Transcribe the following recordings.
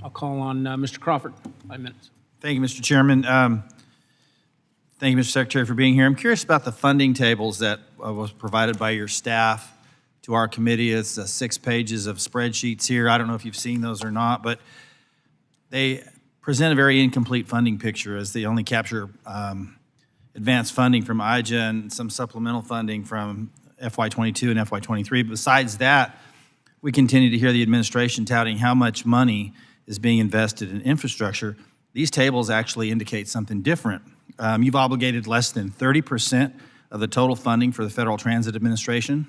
I'll call on Mr. Crawford, 5 minutes. Thank you, Mr. Chairman. Thank you, Mr. Secretary, for being here. I'm curious about the funding tables that was provided by your staff to our committee. It's 6 pages of spreadsheets here. I don't know if you've seen those or not, but they present a very incomplete funding picture as they only capture advanced funding from IJA and some supplemental funding from FY22 and FY23. Besides that, we continue to hear the administration touting how much money is being invested in infrastructure. These tables actually indicate something different. You've obligated less than 30% of the total funding for the Federal Transit Administration.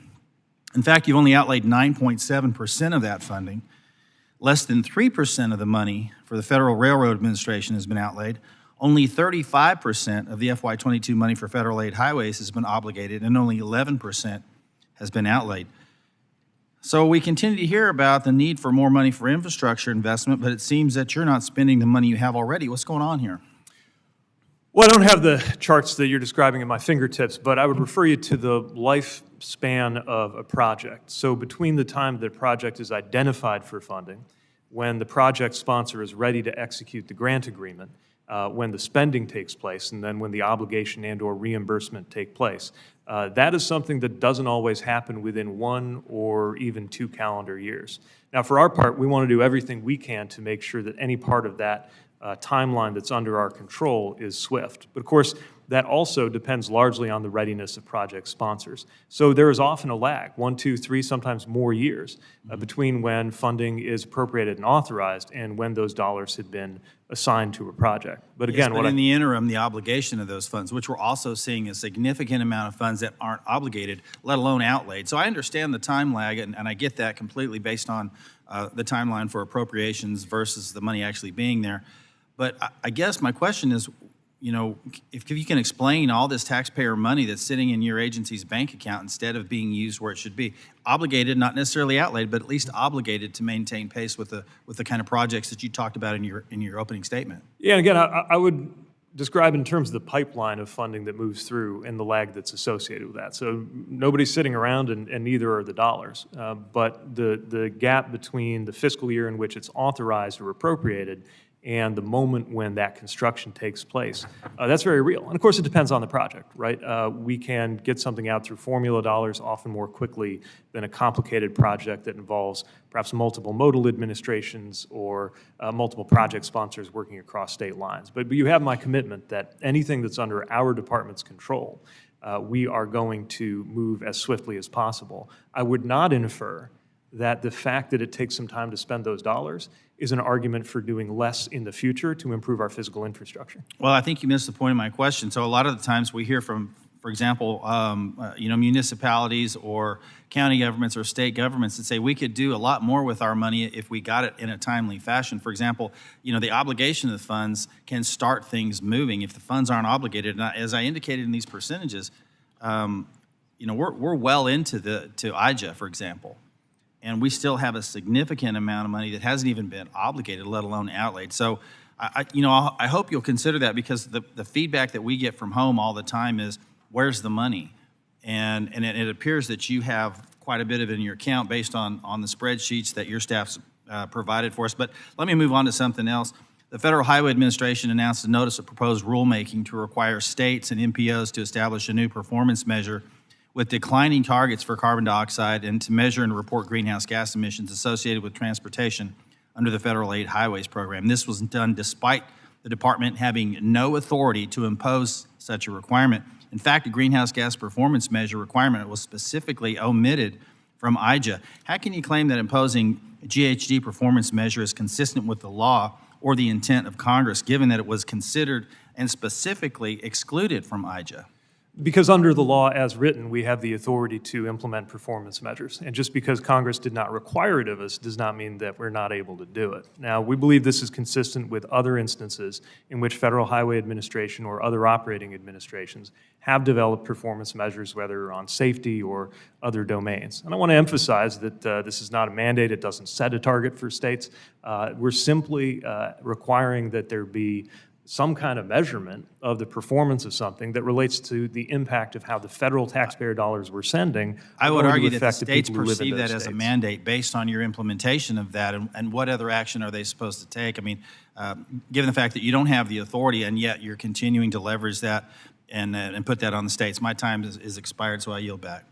In fact, you've only outlaid 9.7% of that funding. Less than 3% of the money for the Federal Railroad Administration has been outlaid. Only 35% of the FY22 money for federal aid highways has been obligated, and only 11% has been outlaid. So we continue to hear about the need for more money for infrastructure investment, but it seems that you're not spending the money you have already. What's going on here? Well, I don't have the charts that you're describing at my fingertips, but I would refer you to the lifespan of a project. So between the time that a project is identified for funding, when the project sponsor is ready to execute the grant agreement, when the spending takes place, and then when the obligation and/or reimbursement take place. That is something that doesn't always happen within 1 or even 2 calendar years. Now, for our part, we want to do everything we can to make sure that any part of that timeline that's under our control is swift. But of course, that also depends largely on the readiness of project sponsors. So there is often a lag, 1, 2, 3, sometimes more years between when funding is appropriated and authorized and when those dollars had been assigned to a project. But again, yes, but in the interim, the obligation of those funds, which we're also seeing a significant amount of funds that aren't obligated, let alone outlaid. So I understand the time lag, and I get that completely based on the timeline for appropriations versus the money actually being there. But I guess my question is, you know, if you can explain all this taxpayer money that's sitting in your agency's bank account instead of being used where it should be, obligated, not necessarily outlaid, but at least obligated to maintain pace with the kind of projects that you talked about in your opening statement. Yeah, and again, I would describe in terms of the pipeline of funding that moves through and the lag that's associated with that. So nobody's sitting around, and neither are the dollars. But the gap between the fiscal year in which it's authorized or appropriated and the moment when that construction takes place, that's very real. And of course, it depends on the project, right? We can get something out through formula dollars often more quickly than a complicated project that involves perhaps multiple modal administrations or multiple project sponsors working across state lines. But you have my commitment that anything that's under our department's control, we are going to move as swiftly as possible. I would not infer that the fact that it takes some time to spend those dollars is an argument for doing less in the future to improve our physical infrastructure. Well, I think you missed the point of my question. So a lot of the times we hear from, for example, municipalities or county governments or state governments that say we could do a lot more with our money if we got it in a timely fashion. For example, the obligation of the funds can start things moving if the funds aren't obligated. And as I indicated in these percentages, we're well into to IJA, for example. And we still have a significant amount of money that hasn't even been obligated, let alone outlaid. So, I hope you'll consider that, because the feedback that we get from home all the time is, where's the money? And it appears that you have quite a bit of it in your account based on the spreadsheets that your staff's provided for us. But let me move on to something else. The Federal Highway Administration announced a notice of proposed rulemaking to require states and MPOs to establish a new performance measure with declining targets for carbon dioxide and to measure and report greenhouse gas emissions associated with transportation under the Federal Aid Highways Program. This was done despite the department having no authority to impose such a requirement. In fact, a greenhouse gas performance measure requirement was specifically omitted from IJA. How can you claim that imposing a GHG performance measure is consistent with the law or the intent of Congress, given that it was considered and specifically excluded from IJA? Because under the law as written, we have the authority to implement performance measures. And just because Congress did not require it of us does not mean that we're not able to do it. Now, we believe this is consistent with other instances in which Federal Highway Administration or other operating administrations have developed performance measures, whether on safety or other domains. And I want to emphasize that this is not a mandate. It doesn't set a target for states. We're simply requiring that there be some kind of measurement of the performance of something that relates to the impact of how the federal taxpayer dollars we're sending I are would going to argue that the affect the states people who live in perceive that those as a states. mandate based on your implementation of that, and what other action are they supposed to take? I mean, given the fact that you don't have the authority and yet you're continuing to leverage that and put that on the states. My time is expired, so I yield back.